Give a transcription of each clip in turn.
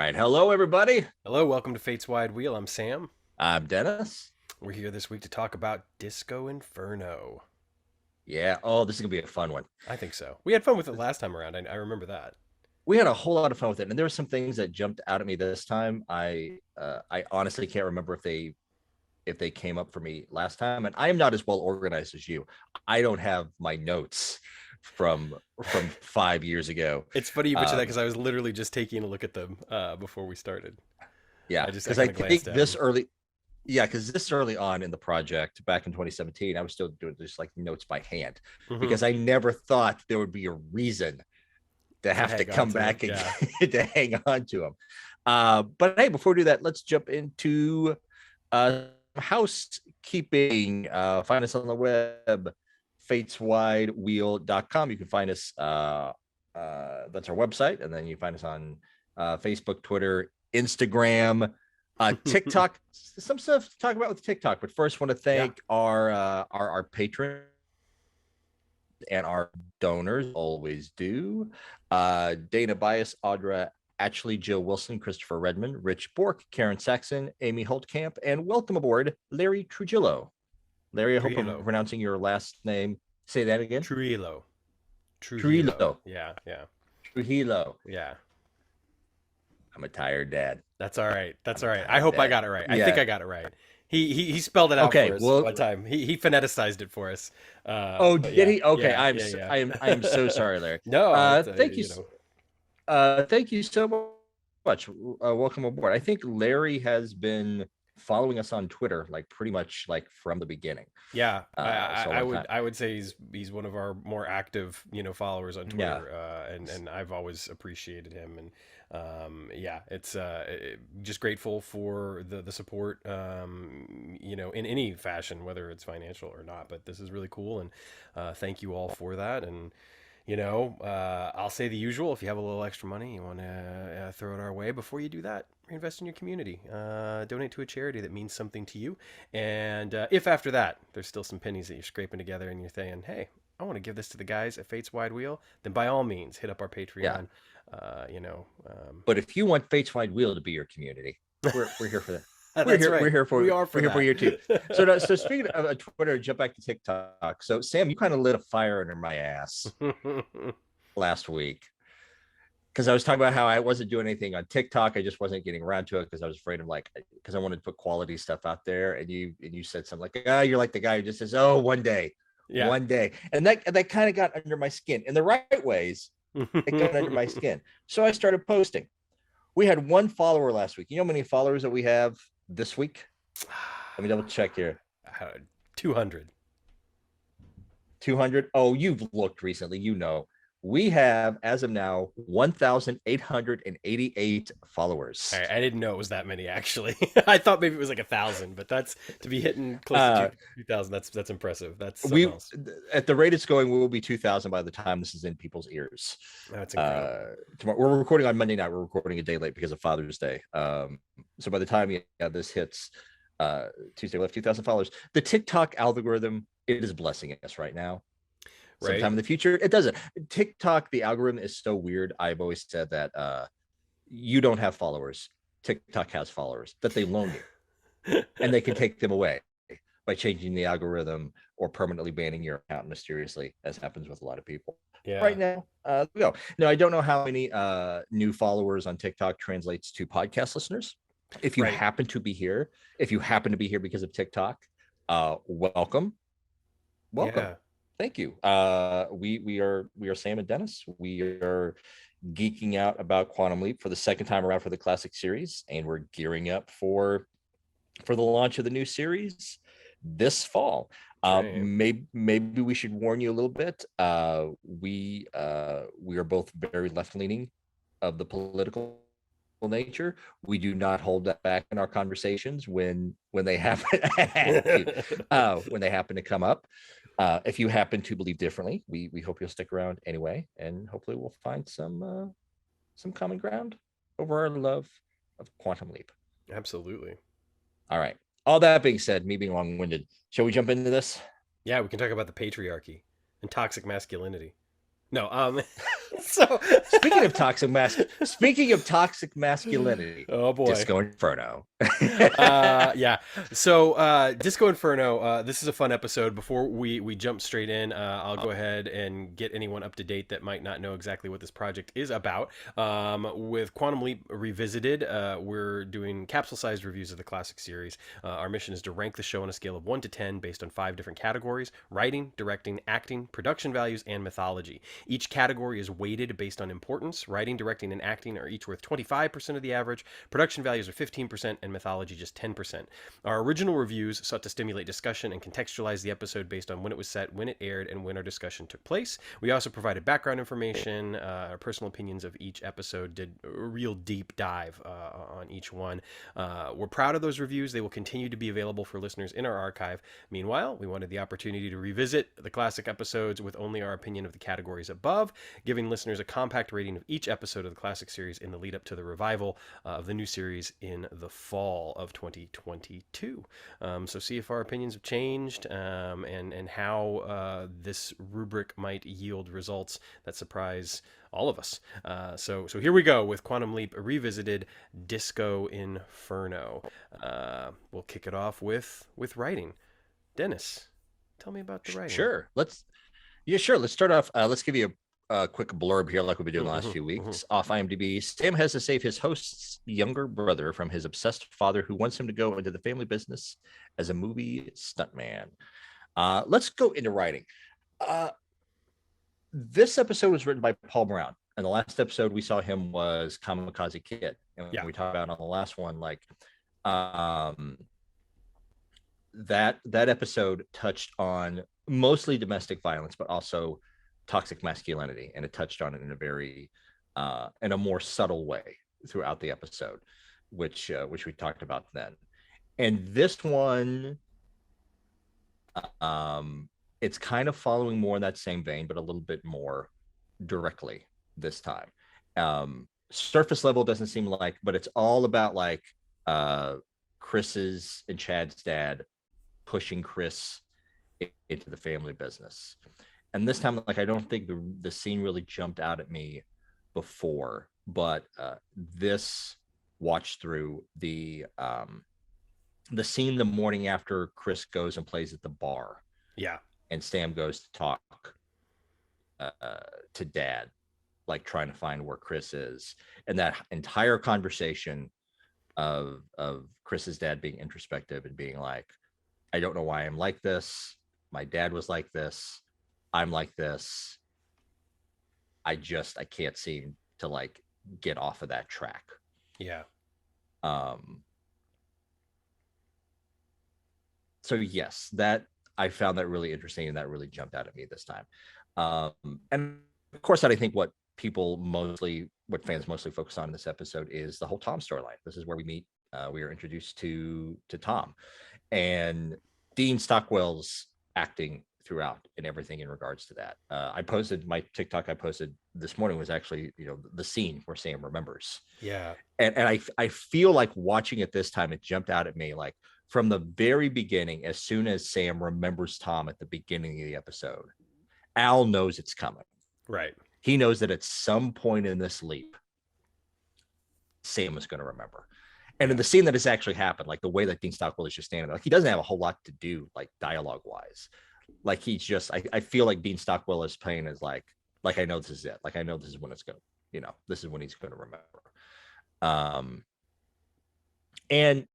right. Hello, everybody. Hello, welcome to Fate's Wide Wheel. I'm Sam. I'm Dennis. We're here this week to talk about Disco Inferno. Yeah. Oh, this is gonna be a fun one. I think so. We had fun with it last time around. I remember that. We had a whole lot of fun with it, and there were some things that jumped out at me this time. I honestly can't remember if they came up for me last time, and I am not as well organized as you. I don't have my notes from 5 years ago. It's funny you mentioned that Um, because I was literally just taking a look at them before we started. yeah, I because I kind of glanced think at them. this early. Yeah, because this early on in the project back in 2017, I was still doing just like notes by hand Hmm. because I never thought there would be a reason to To have to hang on come to them. back and Yeah. to hang on to them. But hey, before we do that, let's jump into housekeeping. Find us on the web, fateswidewheel.com. You can find us, that's our website. And then you find us on Facebook, Twitter, Instagram, TikTok. Some stuff to talk about with TikTok. But first, want to Yeah. thank our patrons and our donors always do. Dana Bias, Audra Ashley, Jill Wilson, Christopher Redmond, Rich Bork, Karen Saxon, Amy Holtkamp, and welcome aboard, Larry Trujillo. Larry, I hope I'm Trujillo. pronouncing your last name. Say that again. Trujillo. Trujillo. Trujillo. Yeah. Yeah. Trujillo. Yeah. I'm a tired dad. That's all right. That's I'm all a right. I tired hope I dad. got it right. I think Yeah. I got it right. He spelled it out Okay. for us Well. one time. He phoneticized it for us. Oh, But did yeah, he? Okay. yeah, I'm. yeah, yeah. I am so sorry, Larry. No, it's Thank you. Thank you so much. Welcome aboard. I think Larry has been following us on Twitter, like pretty much like from the beginning. yeah. So a I long would time. say he's one of our more active followers on Yeah. Twitter, and I've always appreciated him, and yeah, it's just grateful for the support, in any fashion, whether it's financial or not. But this is really cool, and thank you all for that, and I'll say the usual. If you have a little extra money, you want to throw it our way. Before you do that, reinvest in your community. Donate to a charity that means something to you. And if after that, there's still some pennies that you're scraping together and you're saying, hey, I want to give this to the guys at Fate's Wide Wheel, then by all means, hit up our Yeah. Patreon. Uh, you know, um, But if you want Fates Wide Wheel to be your community, we're here for that. We're that's here. right. We're here We for are we're for here for that. you too. So speaking of Twitter, jump back to TikTok. So Sam, you kind of lit a fire under my ass last week because I was talking about how I wasn't doing anything on TikTok. I just wasn't getting around to it because I was afraid of like because I wanted to put quality stuff out there. And you said something like, "Ah, you're like the guy who just says, oh, Yeah. one day," and that kind of got under my skin in the right ways. It got under my skin, so I started posting. We had one follower last week. You know how many followers that we have this week? Let me double check here. 200. 200. Oh, you've looked recently. You know, we have, as of now, 1,888 followers. All right, I didn't know it was that many actually. I thought maybe it was like 1,000, but that's to be hitting close to Uh, 2,000. That's impressive. That's something we, else. at the rate it's going, we will be 2,000 by the time this is in people's ears. That's incredible. Tomorrow, we're recording on Monday night. We're recording a day late because of Father's Day. So by the time this hits Tuesday, we'll have 2,000 followers. The TikTok algorithm, it is blessing us right now. Right? Sometime in the future, it doesn't. TikTok, the algorithm is so weird. I've always said that you don't have followers. TikTok has followers that they loan you, and they can take them away by changing the algorithm or permanently banning your account mysteriously, as happens with a lot of people. Yeah. Right now, we go. Now, I don't know how many new followers on TikTok translates to podcast listeners. If you Right. happen to be here, if you happen to be here because of TikTok, welcome, welcome. Yeah. Thank you. We are Sam and Dennis. We are geeking out about Quantum Leap for the second time around for the classic series, and we're gearing up for the launch of the new series this fall. That's right. Maybe we should warn you a little bit. We are both very left leaning of the political nature. We do not hold that back in our conversations when they happen when they happen to come up. If you happen to believe differently, we hope you'll stick around anyway, and hopefully we'll find some common ground over our love of Quantum Leap. Absolutely. All right. All that being said, me being long winded, shall we jump into this? Yeah, we can talk about the patriarchy and toxic masculinity. No, so Speaking of toxic masculinity, oh boy. Disco Inferno. Yeah. So, Disco Inferno. This is a fun episode. Before we jump straight in, I'll go ahead and get anyone up to date that might not know exactly what this project is about. With Quantum Leap Revisited, we're doing capsule-sized reviews of the classic series. Our mission is to rank the show on a scale of 1 to 10 based on 5 different categories: writing, directing, acting, production values, and mythology. Each category is weighted based on importance. Writing, directing, and acting are each worth 25% of the average. Production values are 15%, and mythology just 10%. Our original reviews sought to stimulate discussion and contextualize the episode based on when it was set, when it aired, and when our discussion took place. We also provided background information, our personal opinions of each episode, did a real deep dive on each one. We're proud of those reviews. They will continue to be available for listeners in our archive. Meanwhile, we wanted the opportunity to revisit the classic episodes with only our opinion of the categories above, giving listeners a compact rating of each episode of the classic series in the lead up to the revival of the new series in the fall of 2022. So see if our opinions have changed, and how this rubric might yield results that surprise all of us. So here we go with Quantum Leap Revisited, Disco Inferno. We'll kick it off with writing. Dennis, tell me about the writing. Sure. Sure. Let's start off. Let's give you a quick blurb here, like we've been doing the last few Mm-hmm, mm-hmm. weeks. Off IMDb, Sam has to save his host's younger brother from his obsessed father, who wants him to go into the family business as a movie stuntman. Let's go into writing. This episode was written by Paul Brown, and the last episode we saw him was Kamikaze Kid, and Yeah. we talked about on the last one, like, um, that episode touched on mostly domestic violence, but also toxic masculinity, and it touched on it in a very in a more subtle way throughout the episode, which we talked about then. And this one, it's kind of following more in that same vein, but a little bit more directly this time. Surface level doesn't seem like, but it's all about like Chris's and Chad's dad pushing Chris into the family business. And this time, like, I don't think the scene really jumped out at me before, but this watch through the scene the morning after Chris goes and plays at the bar, Yeah. and Sam goes to talk uh, to dad, like trying to find where Chris is, and that entire conversation of Chris's dad being introspective and being like, I don't know why I'm like this. My dad was like this. I'm like this. I can't seem to like get off of that track. Yeah. So yes, that I found that really interesting, and that really jumped out at me this time. And of course, I think what fans mostly focus on in this episode is the whole Tom storyline. This is where we meet. We are introduced to Tom, and Dean Stockwell's acting throughout and everything in regards to that. I posted my TikTok. I posted this morning was actually the scene where Sam remembers. Yeah. And I feel like watching it this time, it jumped out at me like from the very beginning. As soon as Sam remembers Tom at the beginning of the episode, Al knows it's coming. Right. He knows that at some point in this leap, Sam is going to remember. And in the scene that has actually happened, like the way that Dean Stockwell is just standing there, like he doesn't have a whole lot to do, like dialogue wise. Like he's just, I feel like Dean Stockwell is playing as like I know this is it. Like I know this is when it's going to, this is when he's going to remember. And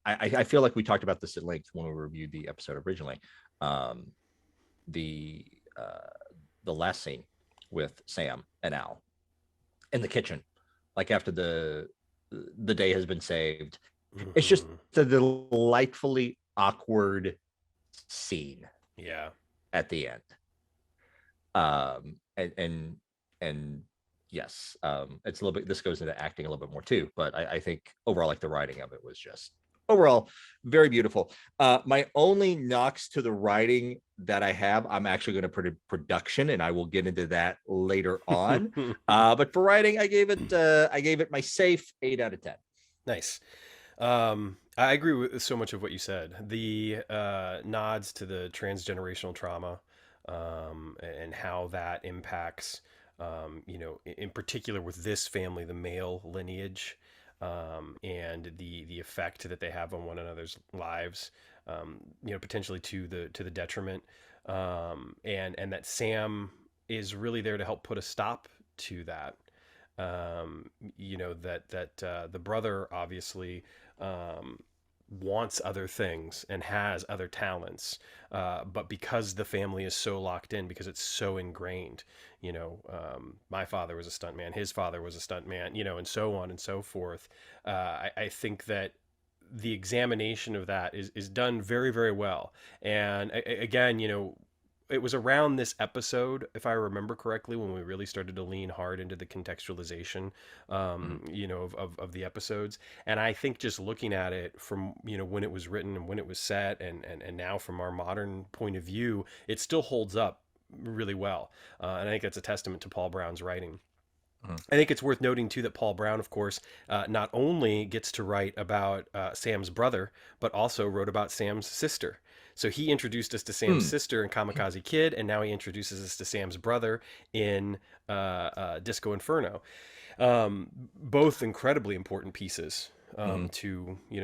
I feel like we talked about this at length when we reviewed the episode originally. The last scene with Sam and Al in the kitchen, like after the day has been saved. Mm-hmm. It's just a delightfully awkward scene. Yeah. At the end. And yes, it's a little bit, this goes into acting a little bit more too, but I think overall, like the writing of it was just overall very beautiful. My only knocks to the writing that I have, I'm actually going to put in production, and I will get into that later on. But for writing, I gave it my safe 8 out of 10. Nice. I agree with so much of what you said. The nods to the transgenerational trauma and how that impacts, in particular with this family, the male lineage, and the effect that they have on one another's lives, potentially to the detriment, and that Sam is really there to help put a stop to that. The brother obviously wants other things and has other talents, but because the family is so locked in, because it's so ingrained, my father was a stuntman, his father was a stuntman, and so on and so forth. I think that the examination of that is done very, very well. And again, it was around this episode, if I remember correctly, when we really started to lean hard into the contextualization, Mhm. of the episodes. And I think just looking at it from, when it was written and when it was set, and now from our modern point of view, it still holds up really well. And I think that's a testament to Paul Brown's writing. Mhm. I think it's worth noting too that Paul Brown, of course, not only gets to write about Sam's brother, but also wrote about Sam's sister. So he introduced us to Sam's Mm. sister in Kamikaze Kid, and now he introduces us to Sam's brother in Disco Inferno. Both incredibly important pieces, Mhm.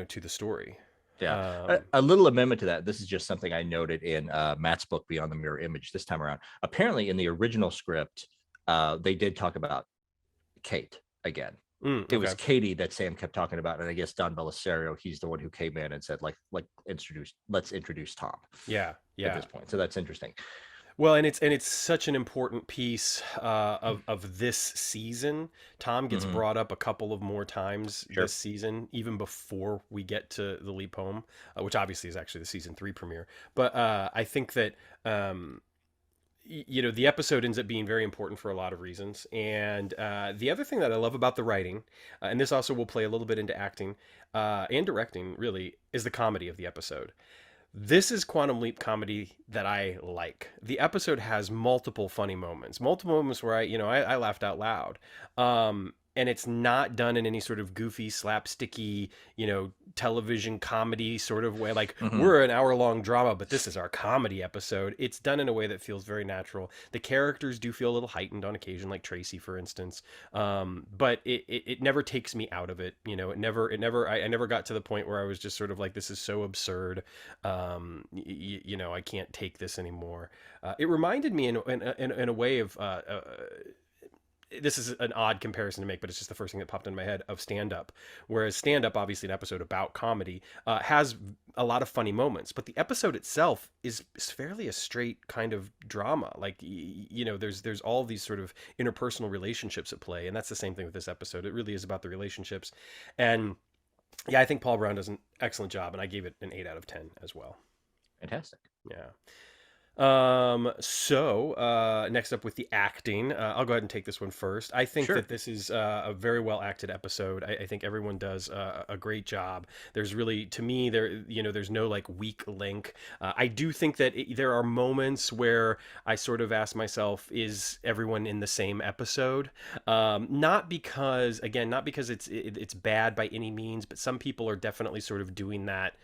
to the story. Yeah. A, Um, a little amendment to that. This is just something I noted in Matt's book, Beyond the Mirror Image, this time around. Apparently, in the original script, they did talk about Kate again. It was okay. Katie that Sam kept talking about, and I guess Don Belisario, he's the one who came in and said, let's introduce Tom Yeah, at yeah. this point. So that's interesting. Well, and it's such an important piece of this season. Tom gets Hmm. brought up a couple of more times this Sure. season, even before we get to the leap home, which obviously is actually the season 3 premiere. But I think that the episode ends up being very important for a lot of reasons. And the other thing that I love about the writing, and this also will play a little bit into acting and directing, really, is the comedy of the episode. This is Quantum Leap comedy that I like. The episode has multiple moments where I laughed out loud. And it's not done in any sort of goofy, slapsticky, television comedy sort of way. Like, Hmm. we're an hour-long drama, but this is our comedy episode. It's done in a way that feels very natural. The characters do feel a little heightened on occasion, like Tracy, for instance. But it never takes me out of it. I never got to the point where I was just sort of like, this is so absurd. I can't take this anymore. It reminded me in a way of this is an odd comparison to make, but it's just the first thing that popped in my head of stand up. Whereas stand up, obviously an episode about comedy, has a lot of funny moments, but the episode itself is fairly a straight kind of drama. Like, there's all these sort of interpersonal relationships at play, and that's the same thing with this episode. It really is about the relationships, and yeah, I think Paul Brown does an excellent job, and I gave it an 8 out of 10 as well. Fantastic. Yeah. Next up with the acting, I'll go ahead and take this one first. I think that Sure. this is a very well acted episode. I think everyone does a great job. There's really, to me, there's no like weak link. I do think that there are moments where I sort of ask myself, is everyone in the same episode? Not because it's bad by any means, but some people are definitely sort of doing that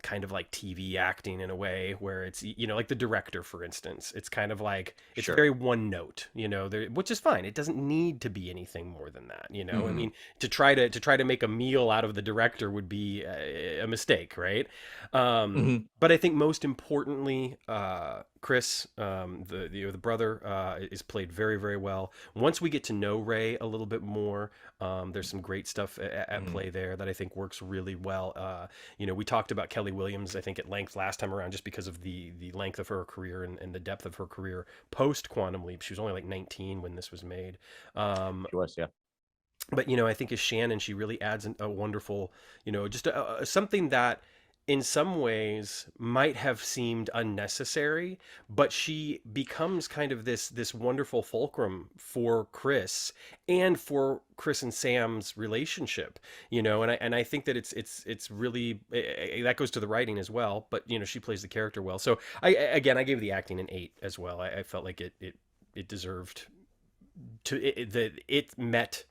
kind of like TV acting in a way where it's, like the director, for instance. It's kind of like it's Sure. very one note, which is fine. It doesn't need to be anything more than that. I Hmm. mean, to try to make a meal out of the director would be a mistake, right? Hmm. But I think most importantly, Chris, the brother, is played very, very well. Once we get to know Ray a little bit more, there's some great stuff at Hmm. play there that I think works really well. We talked about Kelly Williams, I think, at length last time around, just because of the length of her career and the depth of her career post Quantum Leap. She was only like 19 when this was made. Um, She was, yeah. but I think as Shannon, she really adds a wonderful, just something that in some ways might have seemed unnecessary, but she becomes kind of this wonderful fulcrum for Chris and for Chris and Sam's relationship. And I think that it's really that goes to the writing as well, but she plays the character well. So I gave the acting an 8 as well. I felt like it deserved that it met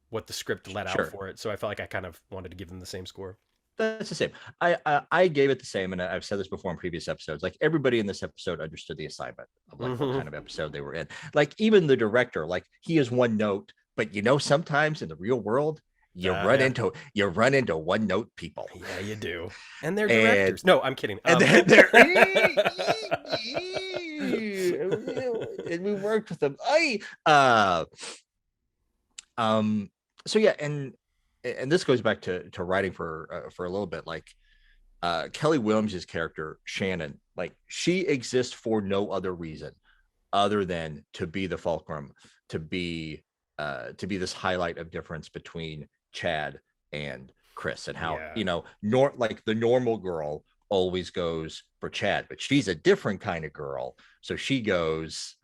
what the script let out Sure. for it. So I felt like I kind of wanted to give them the same score. That's the same. I gave it the same, and I've said this before in previous episodes. Like everybody in this episode understood the assignment of like what Hmm. kind of episode they were in. Like even the director, like he is one note, but sometimes in the real world, Yeah. you run into one note people, Yeah, you do. And they're and directors. No, I'm kidding. then they're and we worked with them. Um so yeah, and this goes back to writing for a little bit. Like Kelly Williams's character Shannon, like she exists for no other reason other than to be the fulcrum, to be this highlight of difference between Chad and Chris, and how Yeah. like the normal girl always goes for Chad, but she's a different kind of girl, so she goes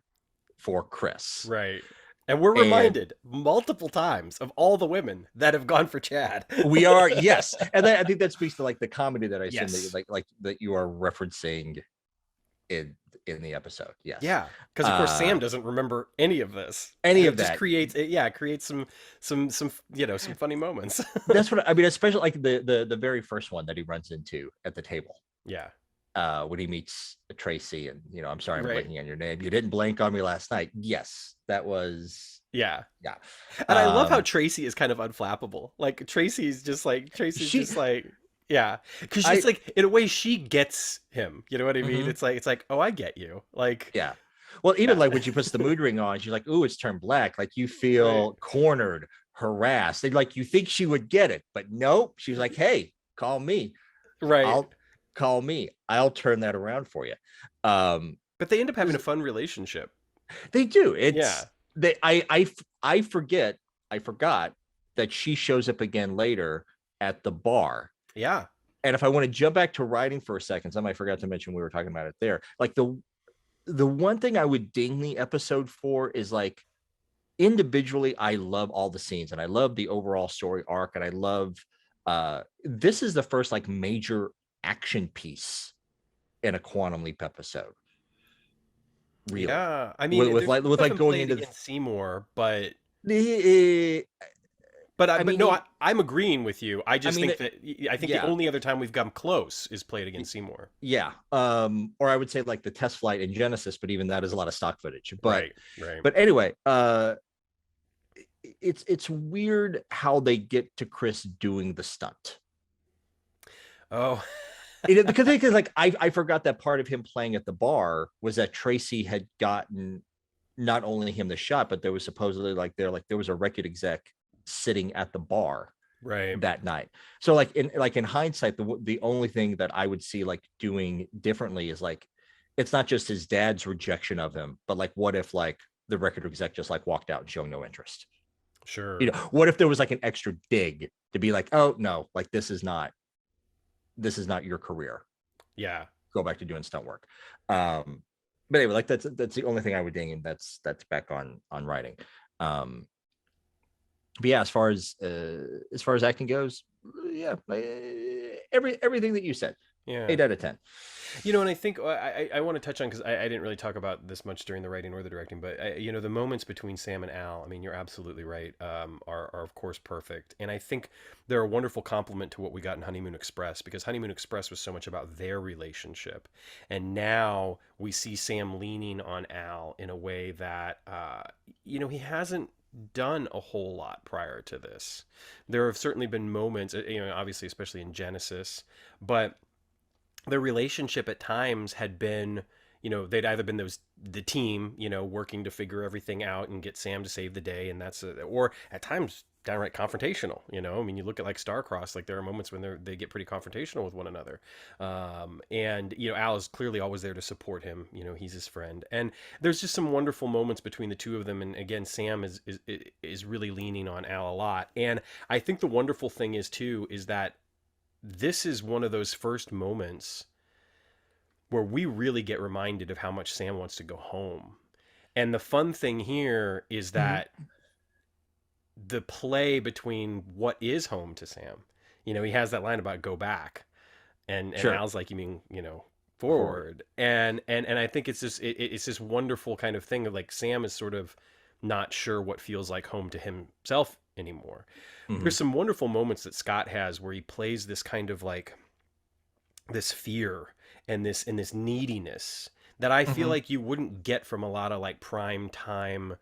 for Chris. Right. And we're And reminded multiple times of all the women that have gone for Chad. we are, yes, and I think that speaks to like the comedy that I assume that Yes. like that you are referencing in the episode. Yes. Yeah, because of course Sam doesn't remember any of this, Any and of it just that. creates it. Yeah, it creates some some funny moments. That's what I mean, especially like the very first one that he runs into at the table, Yeah. when he meets Tracy, and I'm sorry, I'm Right. blanking on your name. You didn't blank on me last night. Yes, that was, Yeah. yeah. And I love how Um, Tracy is kind of unflappable. Like Tracy's she, just like yeah, because she's I, like in a way she gets him. You know what I mean? mhm, It's like oh I get you. Like yeah. Well, even yeah. like when she puts the mood ring on, she's like, "Ooh, it's turned black." Like you Right. feel cornered, harassed, and like you think she would get it, but nope. She's like, "Hey, call me. Right. I'll call me. I'll turn that around for you." Um, But they end up having a fun relationship. they do. Yeah. It's they. I forget. I forgot that she shows up again later at the bar. Yeah. And if I want to jump back to writing for a second, something I forgot to mention, we were talking about it there. Like the one thing I would ding the episode for is like individually, I love all the scenes and I love the overall story arc, and I love this is the first like major action piece in a Quantum Leap episode, really. Yeah. I mean, With there's with stuff like in going play into against Seymour, but the I but no, mean, I'm agreeing with you. I I just mean, think that I think the yeah, only other time we've come close is played against Seymour. yeah. Or I would say like the test flight in Genesis, but even that is a lot of stock footage. Right, right. But anyway, it's weird how they get to Chris doing the stunt. Oh, Because like I forgot that part of him playing at the bar was that Tracy had gotten not only him the shot, but there was supposedly there was a record exec sitting at the bar right. that night. So like in hindsight, the only thing that I would see like doing differently is like it's not just his dad's rejection of him, but like what if like the record exec just like walked out and showing no interest? Sure. What if there was like an extra dig to be like, oh no, like this is not your career. Yeah. Go back to doing stunt work. But anyway, like that's the only thing I would ding, and that's back on writing. But yeah, as far as acting goes, yeah, everything that you said, Yeah. 8 out of 10. And I think I want to touch on because I didn't really talk about this much during the writing or the directing, but the moments between Sam and Al. I mean, you're absolutely right. Are of course perfect, and I think they're a wonderful complement to what we got in Honeymoon Express, because Honeymoon Express was so much about their relationship, and now we see Sam leaning on Al in a way that he hasn't done a whole lot prior to this. There have certainly been moments, obviously, especially in Genesis, but their relationship at times had been, they'd either been the team, working to figure everything out and get Sam to save the day, and or at times downright confrontational. I mean, you look at like Starcross, like there are moments when they get pretty confrontational with one another, and Al is clearly always there to support him. He's his friend, and there's just some wonderful moments between the two of them. And again, Sam is really leaning on Al a lot, and I think the wonderful thing is that this is one of those first moments where we really get reminded of how much Sam wants to go home. And the fun thing here is Mm-hmm. that the play between what is home to Sam, he has that line about go back, and Sure. Al's like, you mean, Forward. forward. And I think it's just it's this wonderful kind of thing of like Sam is sort of not sure what feels like home to himself anymore. Hmm. There's some wonderful moments that Scott has where he plays this kind of like this fear and this neediness that I feel Hmm. like you wouldn't get from a lot of like prime time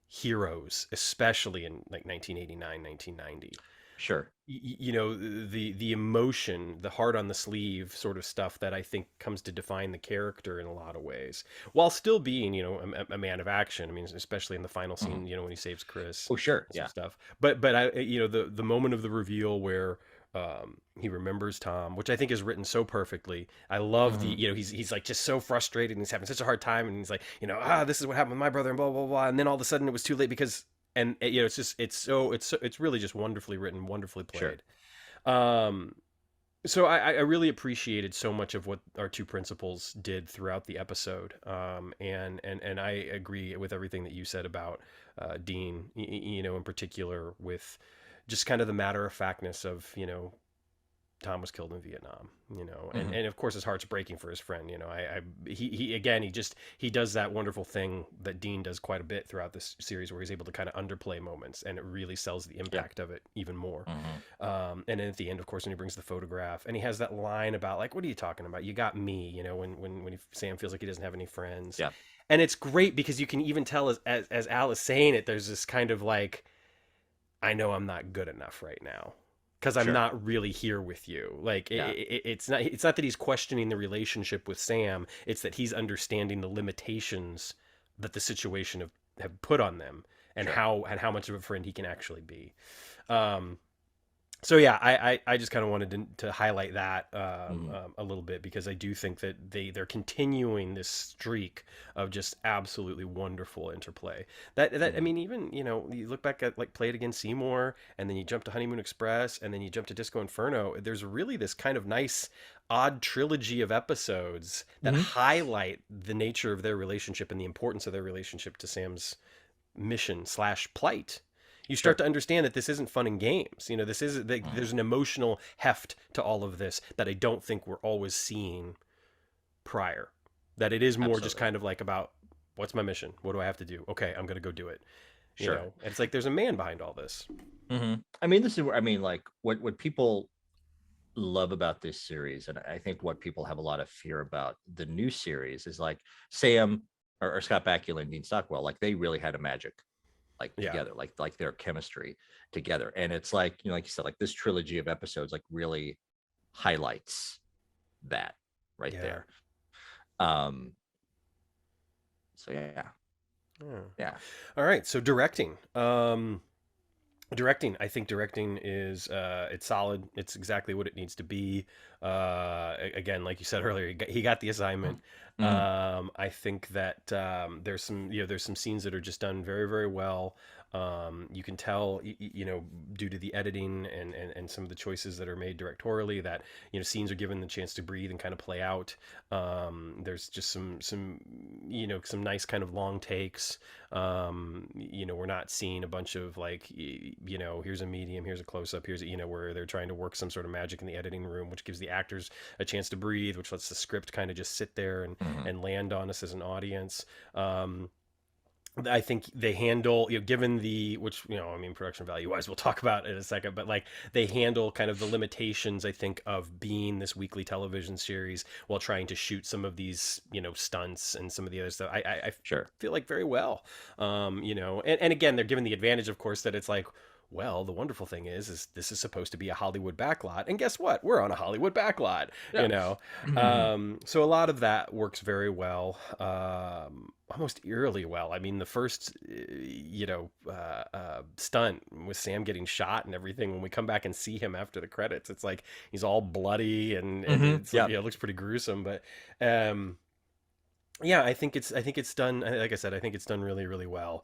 heroes, especially in like 1989, 1990. Sure. You know, the emotion, the heart on the sleeve sort of stuff that I think comes to define the character in a lot of ways, while still being, you know, a man of action. I mean, especially in the final Hmm. scene, you know, when he saves Chris Oh, sure. and some Yeah. stuff. But I, you know, the moment of the reveal where he remembers Tom, which I think is written so perfectly. I love the, Hmm. you know, he's like just so frustrated and he's having such a hard time and he's like, you know, this is what happened with my brother and blah blah blah, and then all of a sudden it was too late because and you know it's just it's really just wonderfully written, wonderfully Sure. played. Um, so I really appreciated so much of what our two principals did throughout the episode, and I agree with everything that you said about Dean, you know, in particular with just kind of the matter of factness of, you know, Tom was killed in Vietnam, you know, Hmm. and of course his heart's breaking for his friend, you know. He again he does that wonderful thing that Dean does quite a bit throughout this series where he's able to kind of underplay moments and it really sells the Yeah. impact of it even more. Hmm. And then at the end, of course, when he brings the photograph and he has that line about like, "What are you talking about? You got me," you know, when Sam feels like he doesn't have any friends, Yeah. and it's great because you can even tell as Al is saying it, there's this kind of like I know I'm not good enough right now because I'm Sure. not really here with you. Like Yeah. it's not that he's questioning the relationship with Sam. It's that he's understanding the limitations that the situation have put on them Sure. and how much of a friend he can actually be. Um, so yeah, I just kind of wanted to highlight that Hmm. a little bit because I do think that they're continuing this streak of just absolutely wonderful interplay. That I Hmm. mean, even you know, you look back at like Play It Again Seymour, and then you jump to Honeymoon Express, and then you jump to Disco Inferno. There's really this kind of nice odd trilogy of episodes that Hmm. highlight the nature of their relationship and the importance of their relationship to Sam's mission slash plight. You start Sure. to understand that this isn't fun and games. You know, this is Hmm. there's an emotional heft to all of this that I don't think we're always seeing prior. That it is more just Absolutely. kind of like about what's my mission? What do I have to do? Okay, I'm gonna go do it. You Sure. know, and it's like there's a man behind all this. Hmm. I mean, this is where I mean, like, what people love about this series, and I think what people have a lot of fear about the new series is like Sam or Scott Bakula and Dean Stockwell, like they really had a magic like Yeah, together, like their chemistry together. And it's like, you know, like you said, like this trilogy of episodes like really highlights that right yeah. there. Um, so yeah, Yeah. yeah. All right, so directing. Directing, I think directing is it's solid. It's exactly what it needs to be. Again, like you said earlier, he got the assignment. Mm-hmm. I think that there's some you know there's some scenes that are just done very very well. You can tell you know due to the editing and some of the choices that are made directorially that you know scenes are given the chance to breathe and kind of play out. There's just some you know some nice kind of long takes. You know, we're not seeing a bunch of like, you know, here's a medium, here's a close up, here's a, you know, where they're trying to work some sort of magic in the editing room, which gives the actors a chance to breathe, which lets the script kind of just sit there Mm-hmm. and land on us as an audience. I think they handle, you know, given the, which, you know, I mean, production value wise, we'll talk about in a second, but like they handle kind of the limitations, I think, of being this weekly television series while trying to shoot some of these, you know, stunts and some of the other stuff. I Sure. feel like very well, you know, and again, they're given the advantage, of course, that it's like, well, the wonderful thing is this is supposed to be a Hollywood backlot, and guess what? We're on a Hollywood backlot, Yeah. you know. Mm-hmm. So a lot of that works very well, almost eerily well. I mean, the first, you know, stunt with Sam getting shot and everything. When we come back and see him after the credits, it's like he's all bloody and Mm-hmm. it's Yeah. yeah, it looks pretty gruesome, but. Yeah, I think it's done. Like I said, I think it's done really, really well.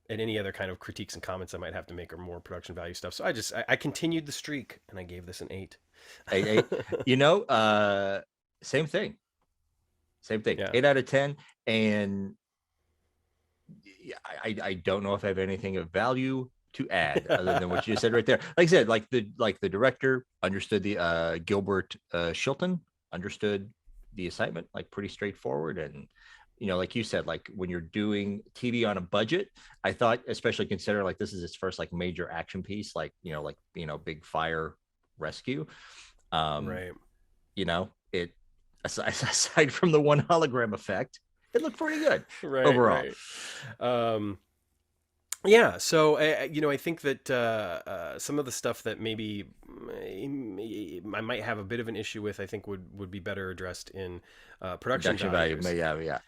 And any other kind of critiques and comments I might have to make are more production value stuff. So I continued the streak and I gave this an 8. You know, same thing. Same thing. Yeah. 8 out of 10. And yeah, I don't know if I have anything of value to add other than what you said right there. Like I said, like the director understood the Gilbert Shilton understood the assignment like pretty straightforward, and like you said, like when you're doing TV on a budget, I thought, especially consider like this is his first like major action piece, like big fire rescue. Um, Right. it aside from the one hologram effect, it looked pretty good Right. overall. Right. Um, yeah. So I think that some of the stuff that maybe I might have a bit of an issue with, I think would be better addressed in production Production value, values. yeah, yeah.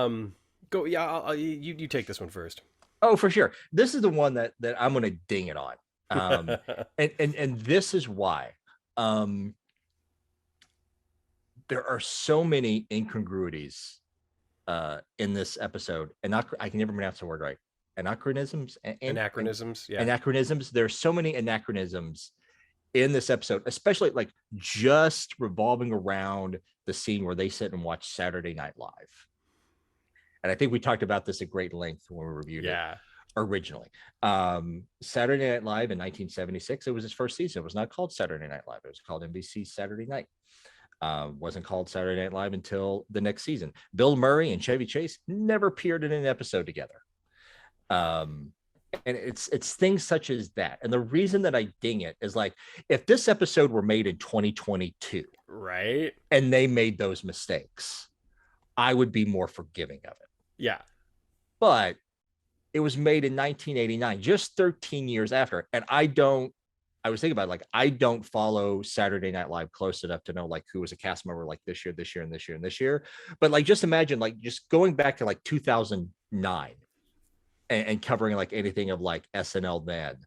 Um, go. Yeah. You take this one first. Oh, for sure. This is the one that I'm gonna ding it on. And this is why. Um, there are so many incongruities in this episode, and not I can never pronounce the word right. Anachronisms and Anachronisms. Yeah. anachronisms. There's so many anachronisms in this episode, especially like just revolving around the scene where they sit and watch Saturday Night Live. And I think we talked about this at great length when we reviewed it Yeah. originally. Saturday Night Live in 1976, it was his first season. It was not called Saturday Night Live. It was called NBC Saturday Night. Wasn't called Saturday Night Live until the next season. Bill Murray and Chevy Chase never appeared in an episode together. And it's things such as that. And the reason that I ding it is like, if this episode were made in 2022, Right. and they made those mistakes, I would be more forgiving of it. Yeah. But it was made in 1989, just 13 years after. And I was thinking about it, like, I don't follow Saturday Night Live close enough to know like who was a cast member like this year, this year, and this year, and this year. But like, just imagine like just going back to like 2009 and covering like anything of like SNL then,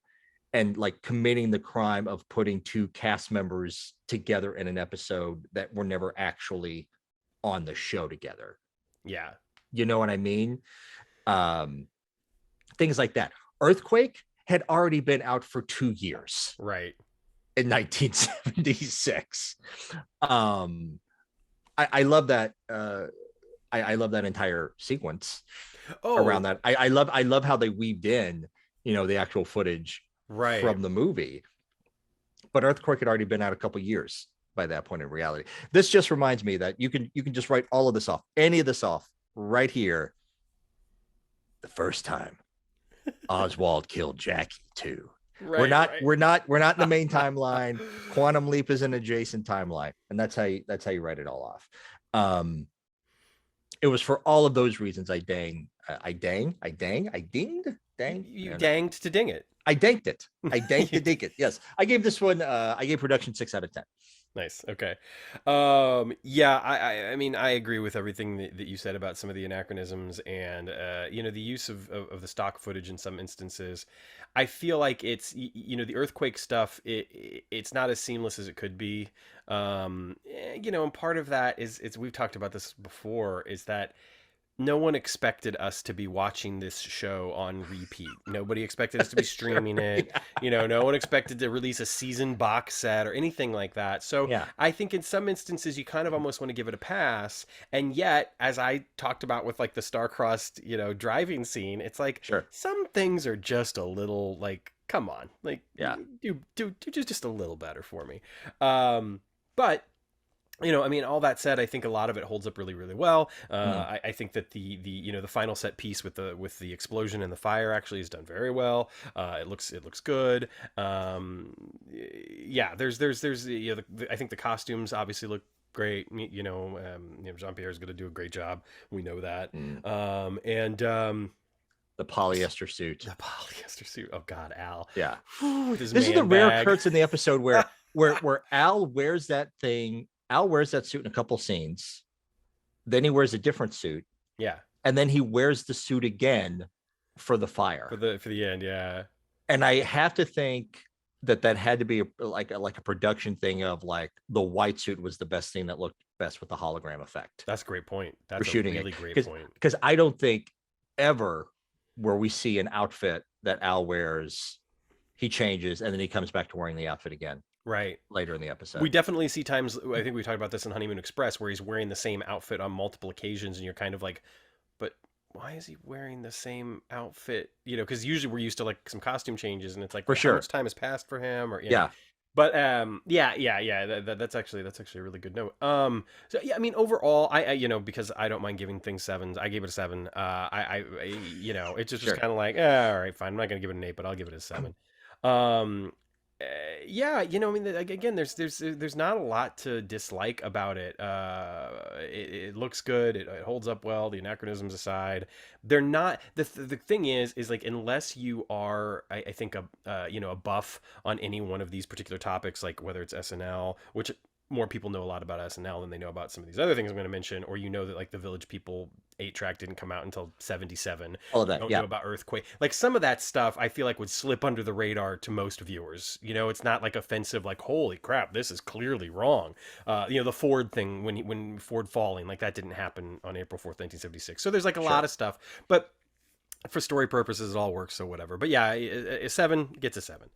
and like committing the crime of putting two cast members together in an episode that were never actually on the show together. Yeah. You know what I mean? Um, Things like that. Earthquake had already been out for 2 years Right. in 1976. I love that. I love that entire sequence around Oh, that. I love how they weaved in, the actual footage right. from the movie. But Earthquake had already been out a couple years by that point in reality. This just reminds me that you can just write all of this off, any of this off right here. The first time Oswald killed Jackie too. Right. We're not in the main timeline. Quantum Leap is an adjacent timeline, and that's how you write it all off. It was for all of those reasons I dinged. You danged to ding it. I danked it. I danked to dink it. Yes, I gave this one. I gave production 6 out of 10. Nice. Okay. Yeah, I mean, I agree with everything that you said about some of the anachronisms and, the use of the stock footage in some instances. I feel like it's, the earthquake stuff, it's not as seamless as it could be. And part of that is we've talked about this before, is that no one expected us to be watching this show on repeat. Nobody expected us to be streaming it. Yeah. No one expected to release a season box set or anything like that. So Yeah. I think in some instances you kind of almost want to give it a pass. And yet, as I talked about with like the star-crossed, driving scene, it's like Sure. some things are just a little like, come on, like Yeah. do just a little better for me. But I mean, all that said, I think a lot of it holds up really, really well. I think that the final set piece with the explosion and the fire actually is done very well. It looks good. Yeah, there's I think the costumes obviously look great. Jean-Pierre is going to do a great job. We know that. The polyester suit. The polyester suit. Oh God, Al. Yeah. Whew, with his This is the man rare bag. Kurtz in the episode where Al wears that thing. Al wears that suit in a couple scenes. Then he wears a different suit. Yeah. And then he wears the suit again for the fire. For the end, yeah. And I have to think that had to be like a production thing of like the white suit was the best thing that looked best with the hologram effect. That's a great point. That's a shooting really it. great point. Because I don't think ever where we see an outfit that Al wears, he changes and then he comes back to wearing the outfit again. Right. Later in the episode. We definitely see times, I think we talked about this in Honeymoon Express, where he's wearing the same outfit on multiple occasions and you're kind of like, but why is he wearing the same outfit? Because usually we're used to like some costume changes and it's like, for sure, how much time has passed for him? Or yeah. But yeah. That's actually a really good note. So yeah, I mean, overall, because I don't mind giving things sevens. I gave it a seven. It just was Sure. kind of like, all right, fine. I'm not gonna give it an eight, but I'll give it a seven. Um, uh, yeah, I mean, again, there's not a lot to dislike about it. It looks good. It holds up well. The anachronisms aside, they're not the thing is like, unless you are, I think, a buff on any one of these particular topics, like whether it's SNL, which more people know a lot about SNL than they know about some of these other things I'm going to mention, or that like the Village People 8 track didn't come out until 77. All of You that. don't know Yeah. about Earthquake. Like, some of that stuff I feel like would slip under the radar to most viewers. It's not like offensive, like, holy crap, this is clearly wrong. The Ford thing, when Ford falling, like, that didn't happen on April 4th, 1976. So there's like a lot Sure. of stuff, but for story purposes, it all works. So whatever. But yeah, a seven gets a seven.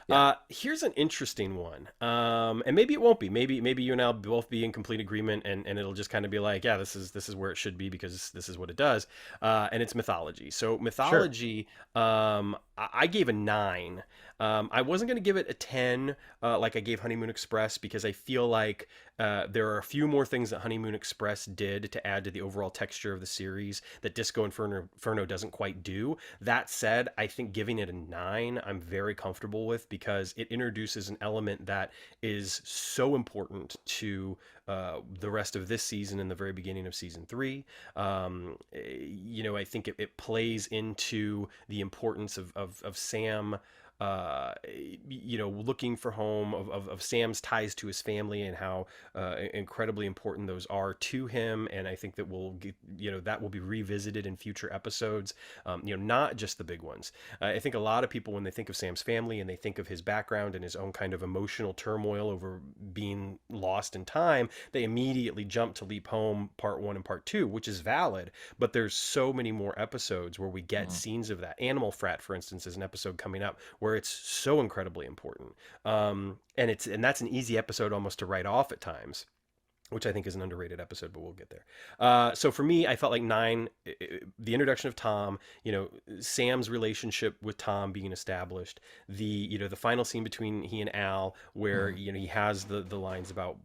Yeah. Here's an interesting one. And maybe it won't be. Maybe you and I'll both be in complete agreement, and it'll just kind of be like, yeah, this is where it should be because this is what it does. And it's mythology. So Sure. mythology, I gave a nine. I wasn't going to give it a 10, like I gave Honeymoon Express, because I feel like there are a few more things that Honeymoon Express did to add to the overall texture of the series that Disco Inferno doesn't quite do. That said, I think giving it a 9, I'm very comfortable with, because it introduces an element that is so important to the rest of this season and the very beginning of season 3. I think it plays into the importance of Sam, looking for home, of Sam's ties to his family, and how incredibly important those are to him. And I think that that will be revisited in future episodes. Not just the big ones. I think a lot of people, when they think of Sam's family and they think of his background and his own kind of emotional turmoil over being lost in time, they immediately jump to Leap Home Part 1 and Part 2, which is valid. But there's so many more episodes where we get Mhm. scenes of that. Animal Frat, for instance, is an episode coming up where it's so incredibly important. And that's an easy episode almost to write off at times, which I think is an underrated episode, but we'll get there. So for me, I felt like 9, the introduction of Tom, Sam's relationship with Tom being established, the final scene between he and Al, where Mhm. he has the lines about